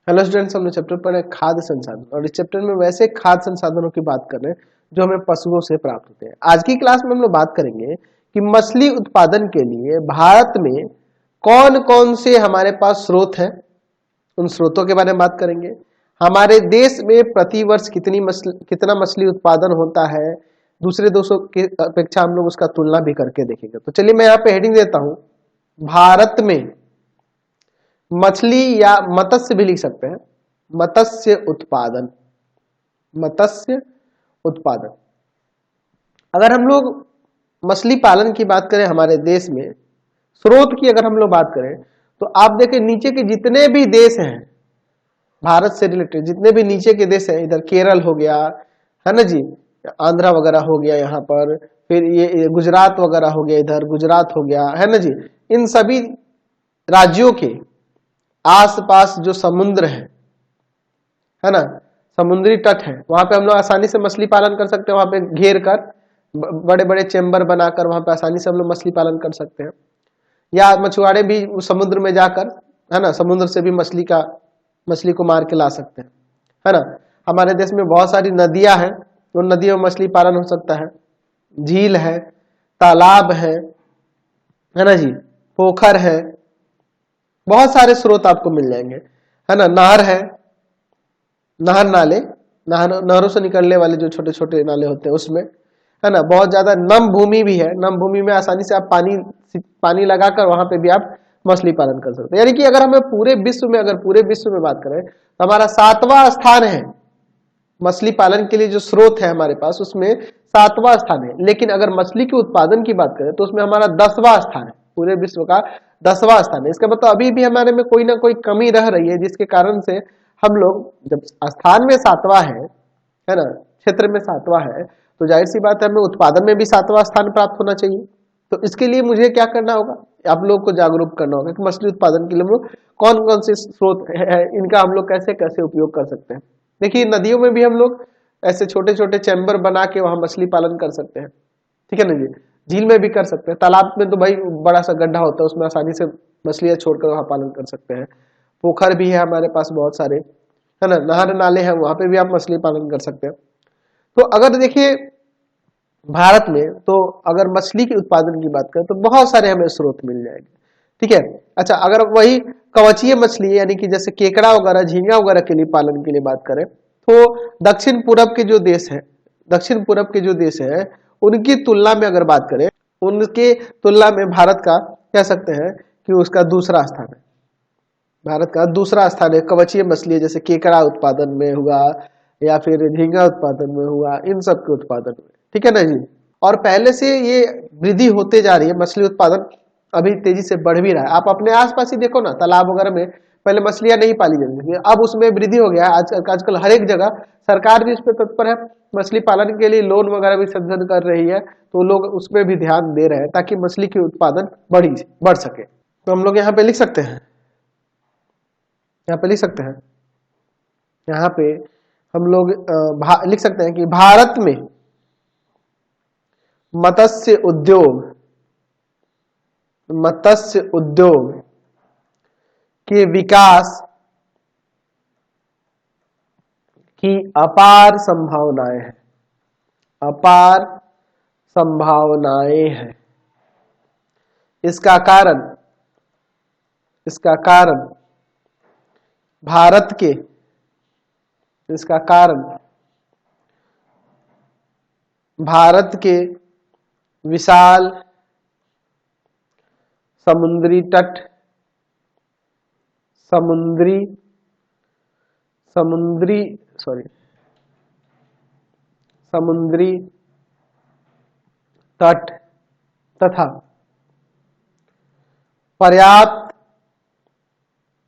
Hello students, हमने chapter पढ़ा है खाद्य संसाधन, और इस चैप्टर में वैसे खाद्य संसाधनों की बात कर रहे हैं जो हमें पशुओं से प्राप्त होते हैं। आज की क्लास में हम लोग बात करेंगे कि मछली उत्पादन के लिए भारत में कौन कौन से हमारे पास स्रोत हैं, उन स्रोतों के बारे में बात करेंगे। हमारे देश में प्रतिवर्ष कितना मछली उत्पादन होता है, दूसरे देशों की अपेक्षा हम लोग उसका तुलना भी करके देखेंगे। तो चलिए मैं यहाँ पे हेडिंग देता हूं, भारत में मछली या मत्स्य भी लिख सकते हैं, मत्स्य उत्पादन। मत्स्य उत्पादन, अगर हम लोग मछली पालन की बात करें हमारे देश में, स्रोत की अगर हम लोग बात करें तो आप देखें नीचे के जितने भी देश हैं भारत से रिलेटेड, जितने भी नीचे के देश हैं, इधर केरल हो गया है ना जी, आंध्रा वगैरह हो गया यहाँ पर, फिर ये गुजरात वगैरह हो गया, इधर गुजरात हो गया है ना जी, इन सभी राज्यों के आसपास जो समुद्र है ना, समुद्री तट है, वहां पे हम लोग आसानी से मछली पालन कर सकते हैं। वहां पे घेर कर बड़े बड़े चेंबर बनाकर वहां पे आसानी से हम लोग मछली पालन कर सकते हैं। या मछुआरे भी समुद्र में जाकर है ना, समुद्र से भी मछली को मार के ला सकते हैं, है ना। हमारे देश में बहुत सारी नदियां हैं, उन नदियों में मछली पालन हो सकता है। झील है, तालाब है ना जी, पोखर है, बहुत सारे स्रोत आपको मिल जाएंगे, है ना। नहर है, नहर नाले, नहरों से निकलने वाले जो छोटे छोटे नाले होते हैं उसमें, है ना। बहुत ज्यादा नम भूमि भी है, नम भूमि में आसानी से आप पानी लगाकर वहां पे भी आप मछली पालन कर सकते हैं। यानी कि अगर हमें पूरे विश्व में बात करें तो हमारा 7वां स्थान है मछली पालन के लिए। जो स्रोत है हमारे पास उसमें 7वां स्थान है, लेकिन अगर मछली के उत्पादन की बात करें तो उसमें हमारा 10वां स्थान है, पूरे विश्व का 10वां स्थान है। इसका मतलब अभी भी हमारे में कोई ना कोई कमी रह रही है, जिसके कारण से हम लोग, जब स्थान में 7वां है ना, क्षेत्र में 7वां है, तो जाहिर सी बात है हमें उत्पादन में भी 7वां स्थान प्राप्त होना चाहिए। तो इसके लिए मुझे क्या करना होगा, आप लोग को जागरूक करना होगा कि मछली उत्पादन के लिए हम लोग कौन कौन से स्रोत है, इनका हम लोग कैसे कैसे उपयोग कर सकते हैं। देखिए नदियों में भी हम लोग ऐसे छोटे छोटे चैम्बर बना के वहां मछली पालन कर सकते हैं, ठीक है ना जी। झील में भी कर सकते हैं, तालाब में तो भाई बड़ा सा गड्ढा होता है, उसमें आसानी से मछलियां छोड़कर वहां पालन कर सकते हैं। पोखर भी है हमारे पास बहुत सारे, है ना, नहर नाले हैं, वहां पे भी आप मछली पालन कर सकते हैं। तो अगर देखिए भारत में, तो अगर मछली के उत्पादन की बात करें तो बहुत सारे हमें स्रोत मिल जाएंगे, ठीक है। अच्छा, अगर वही कवचीय मछली यानी कि जैसे केकड़ा वगैरह, झींगा वगैरह के लिए पालन के लिए बात करें तो दक्षिण पूरब के जो देश है उनकी तुलना में अगर बात करें, उनके तुलना में भारत का कह सकते हैं कि उसका दूसरा स्थान है। भारत का दूसरा स्थान है कवचीय मछली, जैसे केकड़ा उत्पादन में हुआ या फिर झींगा उत्पादन में हुआ, इन सब के उत्पादन में, ठीक है ना जी। और पहले से ये वृद्धि होते जा रही है, मछली उत्पादन अभी तेजी से बढ़ भी रहा है। आप अपने आसपास ही देखो ना, तालाब वगैरह में पहले मछलियां नहीं पाली जाती थी, अब उसमें वृद्धि हो गया है। आजकल हर एक जगह सरकार भी इस पर तत्पर है, मछली पालन के लिए लोन वगैरह भी संशोधन कर रही है, तो लोग उसमें भी ध्यान दे रहे हैं ताकि मछली के उत्पादन बढ़ सके। तो हम लोग यहाँ पे लिख सकते हैं, यहाँ पे लिख सकते हैं, यहाँ पे हम लोग लिख सकते हैं कि भारत में मत्स्य उद्योग के विकास की अपार संभावनाएं हैं, अपार संभावनाएं हैं। इसका कारण भारत के इसका कारण भारत के विशाल समुद्री तट, समुद्री समुद्री सॉरी समुद्री तट तथा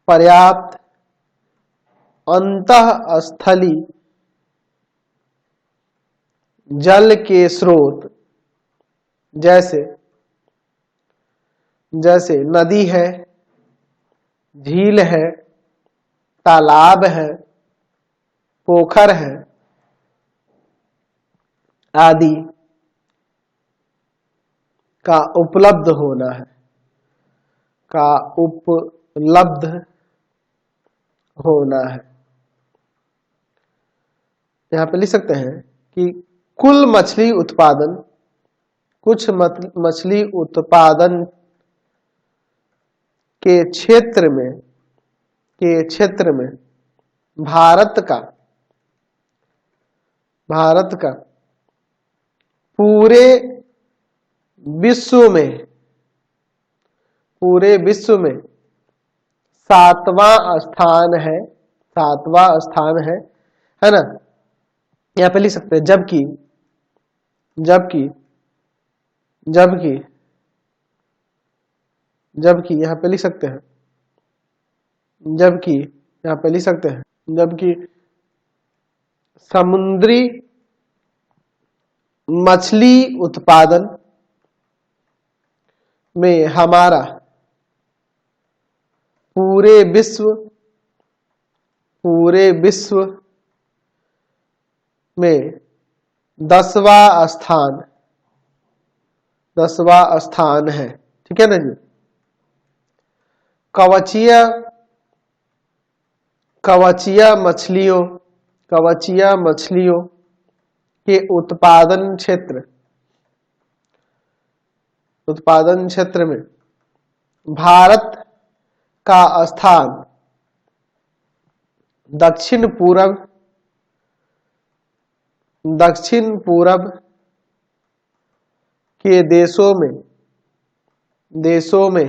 पर्याप्त अंतःस्थली जल के स्रोत, जैसे नदी है, झील है, तालाब है, पोखर है आदि का उपलब्ध होना है, का उपलब्ध होना है। यहां पे लिख सकते हैं कि कुल मछली उत्पादन, कुछ मछली उत्पादन के क्षेत्र में भारत का पूरे विश्व में सातवां स्थान है ना। यहां पे लिख सकते हैं जबकि यहां पे लिख सकते हैं जबकि समुद्री मछली उत्पादन में हमारा पूरे विश्व में 10वां स्थान है। ठीक है ना जी। कवचिया मछलियों के उत्पादन क्षेत्र में भारत का स्थान दक्षिण पूरब के देशों में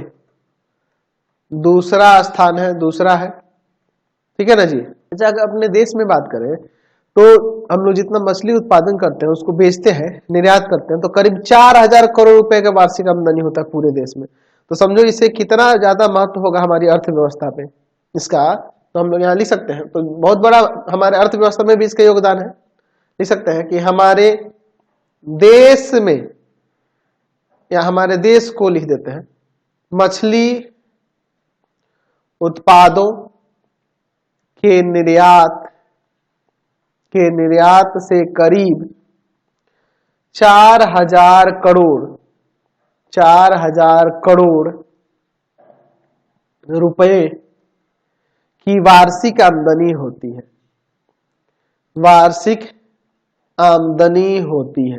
दूसरा है। ठीक है ना जी। अच्छा, अगर अपने देश में बात करें तो हम लोग जितना मछली उत्पादन करते हैं उसको बेचते हैं, निर्यात करते हैं, तो करीब 4000 करोड़ रुपए का वार्षिक आमदनी होता है पूरे देश में। तो समझो इससे कितना ज्यादा महत्व होगा हमारी अर्थव्यवस्था पे इसका। तो हम लोग यहाँ लिख सकते हैं, तो बहुत बड़ा हमारे अर्थव्यवस्था में भी इसका योगदान है। लिख सकते हैं कि हमारे देश में, या हमारे देश को लिख देते हैं, मछली उत्पादों के निर्यात से करीब 4000 करोड़ रुपए की वार्षिक आमदनी होती है।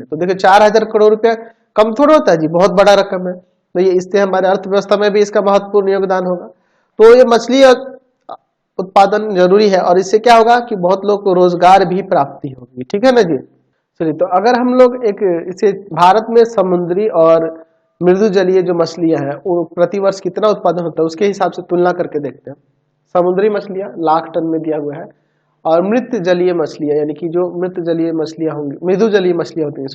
तो देखिए 4000 करोड़ रुपया कम थोड़ा होता है जी, बहुत बड़ा रकम है। तो ये इससे हमारे अर्थव्यवस्था में भी इसका महत्वपूर्ण योगदान होगा। तो ये मछली उत्पादन जरूरी है और इससे क्या होगा कि बहुत लोग को रोजगार भी प्राप्ति होगी। ठीक है ना जी। चलिए, तो अगर हम लोग इसे भारत में समुद्री और मृदु जलीय जो मछलियां हैं वो प्रतिवर्ष कितना उत्पादन होता है उसके हिसाब से तुलना करके देखते हैं। समुद्री मछलियां लाख टन में दिया हुआ है और मृत जलीय मछलियां, यानी कि जो मृत जलीय मछलियां होंगी, मृदु जलीय मछलियां होती हैं,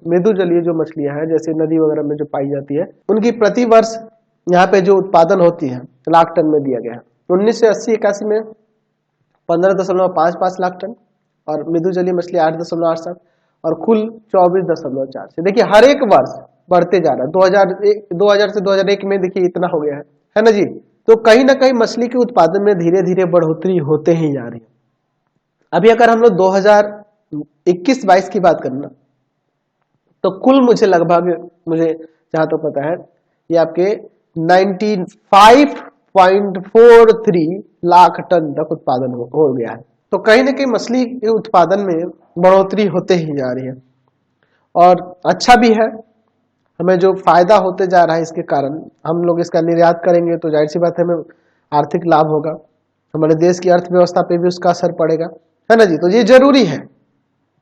मृदु जलीय जो मछलियां हैं जैसे नदी वगैरह में जो पाई जाती है, उनकी प्रतिवर्ष यहाँ पे जो उत्पादन होती है लाख टन में दिया गया है। 1980-81 में 15.55 लाख टन और मृदु जलीय मछली 8.87 और कुल 24.4 से देखिए हर एक वर्ष बढ़ते जा रहा है। 2000 से 2001 में देखिए इतना हो गया है ना जी। तो कहीं ना कहीं मछली के उत्पादन में धीरे धीरे बढ़ोतरी होते ही जा रही है। अभी अगर हम लोग 2021-22 की बात करना तो कुल मुझे जहां तो पता है ये आपके 95.43 लाख टन तक उत्पादन हो गया है। तो कहीं ना कहीं मछली के उत्पादन में बढ़ोतरी होते ही जा रही है और अच्छा भी है। हमें जो फायदा होते जा रहा है इसके कारण हम लोग इसका निर्यात करेंगे तो जाहिर सी बात है हमें आर्थिक लाभ होगा, हमारे देश की अर्थव्यवस्था पे भी उसका असर पड़ेगा, है ना जी। तो ये जरूरी है।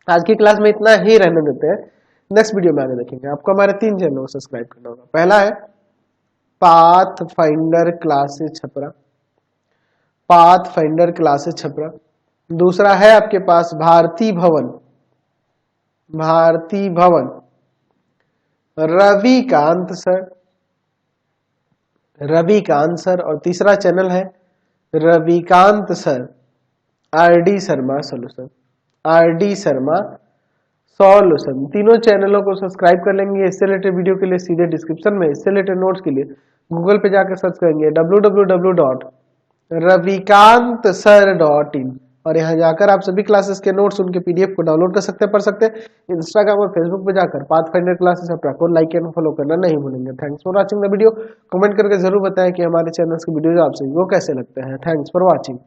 आज की क्लास में इतना ही रहने देते हैं, नेक्स्ट वीडियो में आगे देखेंगे। आपको हमारे 3 चैनल को सब्सक्राइब करना होगा। पहला है पाथफाइंडर क्लासेस छपरा, दूसरा है आपके पास भारती भवन रविकांत सर और तीसरा चैनल है Ravikant sir RD Sharma solution. तीनों चैनलों को सब्सक्राइब कर लेंगे। इससे रिलेटेड वीडियो के लिए सीधे डिस्क्रिप्शन में, इससे रिलेटेड नोट्स के लिए गूगल पे जाकर सर्च करेंगे www.ravikantsir.in और यहाँ जाकर आप सभी क्लासेस के नोट्स उनके पीडीएफ को डाउनलोड कर सकते हैं, पढ़ सकते हैं। इंस्टाग्राम और फेसबुक पे जाकर पाथफाइंडर क्लासेस को लाइक एंड फॉलो करना नहीं भूलेंगे। Thanks for watching the video. Comment करके जरूर बताएं कि हमारे चैनल्स के वीडियो आपसे वो कैसे लगते हैं। Thanks for watching.